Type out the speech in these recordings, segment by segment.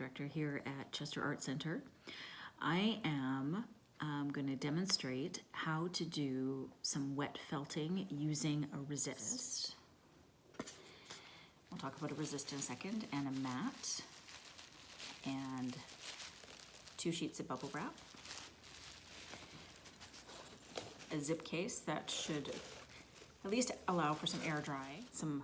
contractor here at Chester Art Center. I am going to demonstrate how to do some wet felting using a resist. We'll talk about a resist in a second, and a mat, and 2 sheets of bubble wrap, a zip case that should at least allow for some air dry, some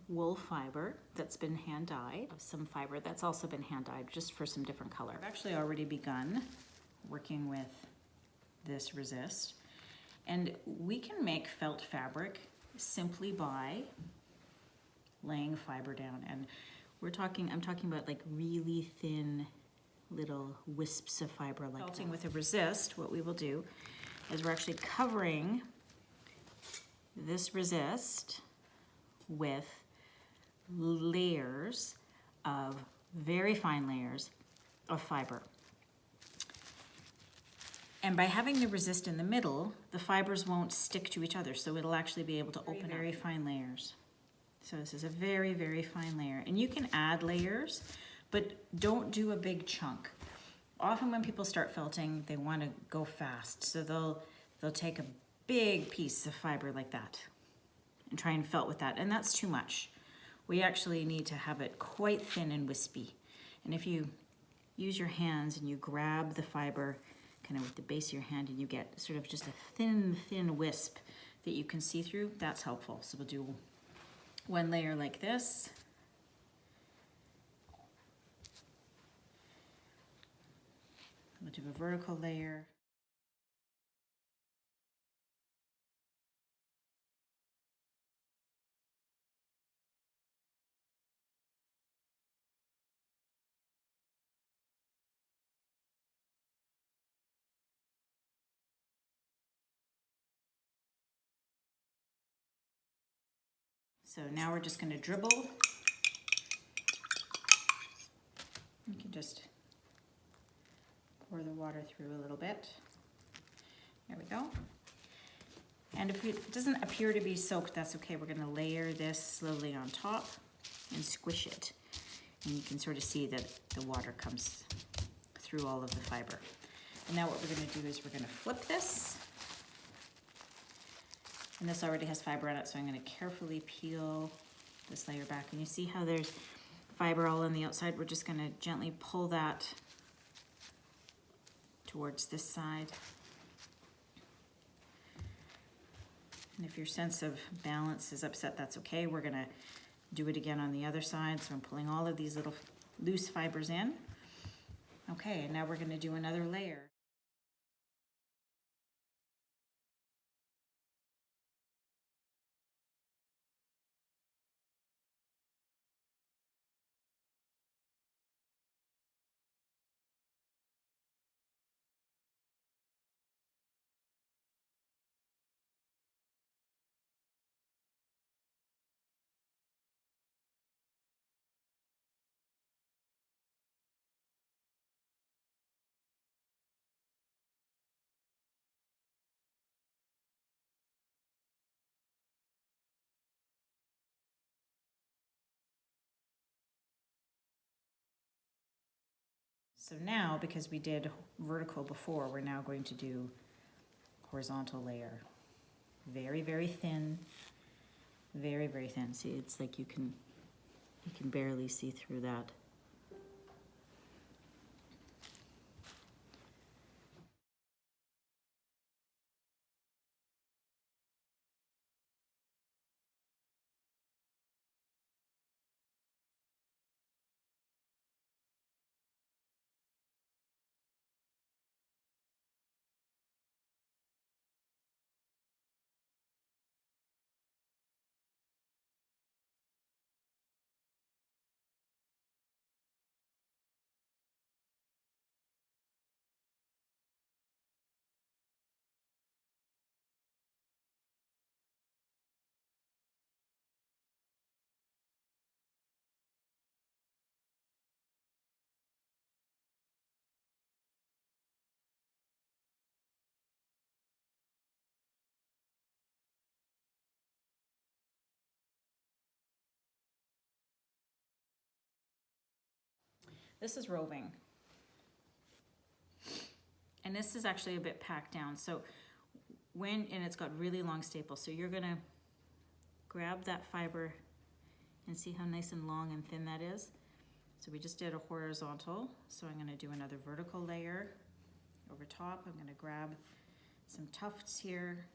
wool fiber that's been hand dyed, some fiber that's also been hand dyed just for some different color. I've actually already begun working with this resist, and we can make felt fabric simply by laying fiber down. And I'm talking about like really thin little wisps of fiber like felting with a resist. What we will do is we're actually covering this resist with layers of, very fine layers of fiber. And by having the resist in the middle, the fibers won't stick to each other, so it'll actually be able to open very fine layers. So this is a very, very fine layer. And you can add layers, but don't do a big chunk. Often when people start felting, they want to go fast, so they'll take a big piece of fiber like that and try and felt with that, and that's too much. We actually need to have it quite thin and wispy. And if you use your hands and you grab the fiber kind of with the base of your hand and you get sort of just a thin, thin wisp that you can see through, that's helpful. So we'll do one layer like this. We'll do a vertical layer. So now we're just going to dribble. You can just pour the water through a little bit. There we go. And if it doesn't appear to be soaked, that's okay. We're going to layer this slowly on top and squish it. And you can sort of see that the water comes through all of the fiber. And now what we're going to do is we're going to flip this. And this already has fiber on it, so I'm going to carefully peel this layer back. And you see how there's fiber all on the outside? We're just going to gently pull that towards this side. And if your sense of balance is upset, that's okay. We're going to do it again on the other side. So I'm pulling all of these little loose fibers in. Okay, and now we're going to do another layer. So now, because we did vertical before, we're now going to do horizontal layer. Very, very thin. Very, very thin. See, it's like you can barely see through that. This is roving. And this is actually a bit packed down. So and it's got really long staples. So you're gonna grab that fiber and see how nice and long and thin that is. So we just did a horizontal. So I'm gonna do another vertical layer over top. I'm gonna grab some tufts here.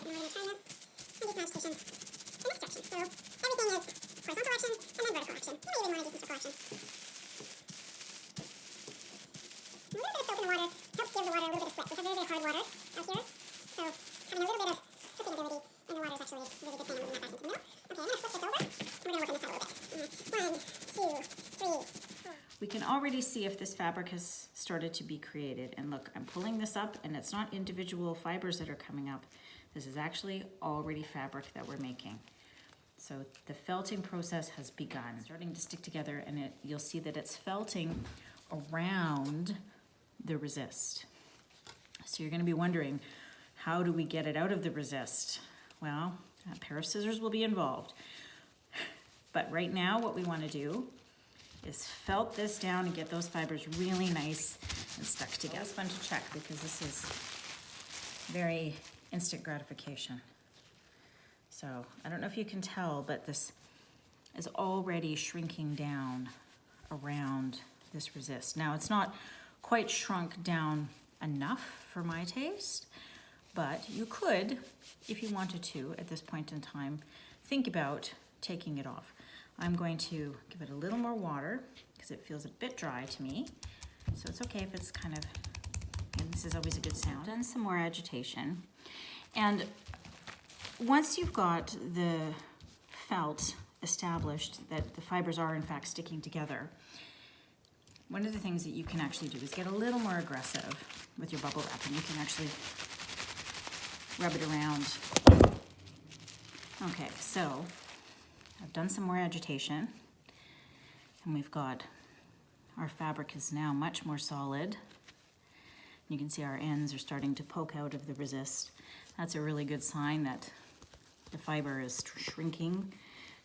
And we're going to turn this into agitation in this direction. So everything is horizontal action and then vertical action. You may even want to do some circle action. A little bit of soap in the water helps give the water a little bit of slip. We have very, very hard water out here. So having a little bit of slipping ability in the water is actually really good thing. I'm moving that back into the middle. Okay, I'm going to flip this over. We're going to work on this side a little bit. 1, 2, 3, 4. We can already see if this fabric has started to be created. And look, I'm pulling this up and it's not individual fibers that are coming up. This is actually already fabric that we're making. So the felting process has begun. It's starting to stick together and you'll see that it's felting around the resist. So you're gonna be wondering, how do we get it out of the resist? Well, a pair of scissors will be involved. But right now what we wanna do is felt this down and get those fibers really nice and stuck together. It's fun to check because this is very instant gratification. So I don't know if you can tell, but this is already shrinking down around this resist. Now it's not quite shrunk down enough for my taste, but you could, if you wanted to, at this point in time, think about taking it off. I'm going to give it a little more water because it feels a bit dry to me. So it's okay if it's kind of, and this is always a good sound. Done some more agitation. And once you've got the felt established that the fibers are in fact sticking together, one of the things that you can actually do is get a little more aggressive with your bubble wrap, and you can actually rub it around. Okay, so I've done some more agitation, and we've got, our fabric is now much more solid. You can see our ends are starting to poke out of the resist. That's a really good sign that the fiber is shrinking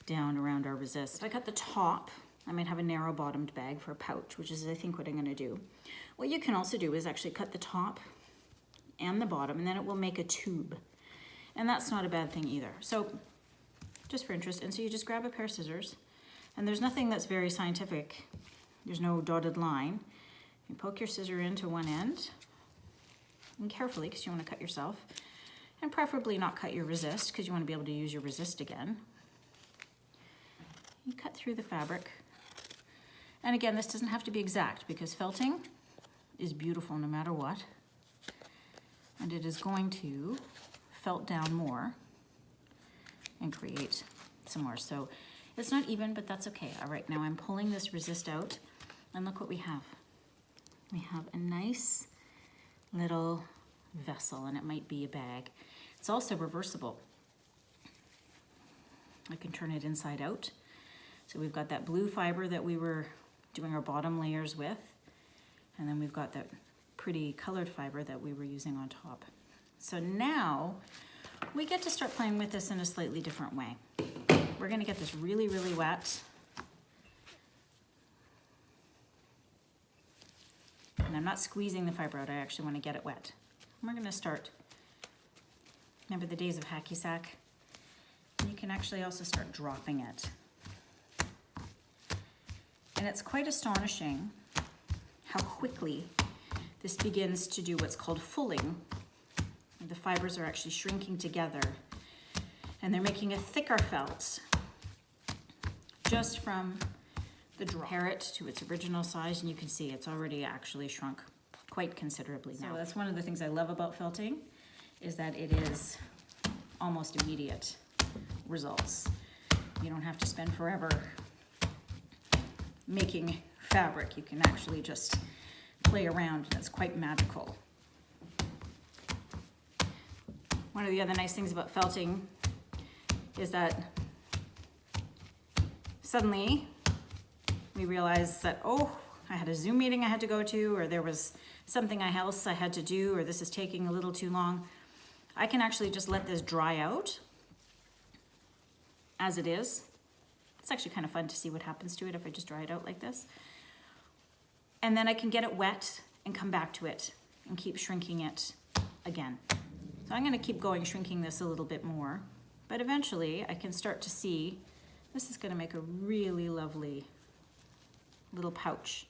down around our resist. If I cut the top, I might have a narrow bottomed bag for a pouch, which is I think what I'm gonna do. What you can also do is actually cut the top and the bottom, and then it will make a tube. And that's not a bad thing either. So just for interest, and so you just grab a pair of scissors, and there's nothing that's very scientific. There's no dotted line. You poke your scissor into one end, and carefully, because you want to cut yourself, and preferably not cut your resist, because you want to be able to use your resist again. You cut through the fabric. And again, this doesn't have to be exact, because felting is beautiful no matter what. And it is going to felt down more and create some more. So it's not even, but that's okay. All right, now I'm pulling this resist out, and look what we have. We have a nice little vessel, and it might be a bag. It's also reversible. I can turn it inside out. So we've got that blue fiber that we were doing our bottom layers with, and then we've got that pretty colored fiber that we were using on top. So now we get to start playing with this in a slightly different way. We're gonna get this really, really wet. And I'm not squeezing the fiber out, I actually wanna get it wet. we're gonna start, remember the days of hacky sack? You can actually also start dropping it. And it's quite astonishing how quickly this begins to do what's called fulling. The fibers are actually shrinking together and they're making a thicker felt just from the drop. Compare it to its original size and you can see it's already actually shrunk quite considerably now. So that's one of the things I love about felting, is that it is almost immediate results. You don't have to spend forever making fabric. You can actually just play around and it's quite magical. One of the other nice things about felting is that suddenly we realize that, oh, I had a Zoom meeting I had to go to, or there was something else I had to do, or this is taking a little too long. I can actually just let this dry out as it is. It's actually kind of fun to see what happens to it if I just dry it out like this. And then I can get it wet and come back to it and keep shrinking it again. So I'm gonna keep going, shrinking this a little bit more, but eventually I can start to see this is gonna make a really lovely little pouch.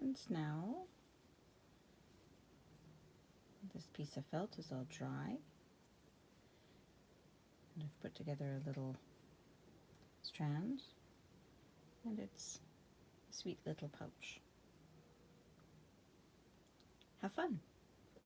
And now this piece of felt is all dry. And I've put together a little strand, and it's a sweet little pouch. Have fun.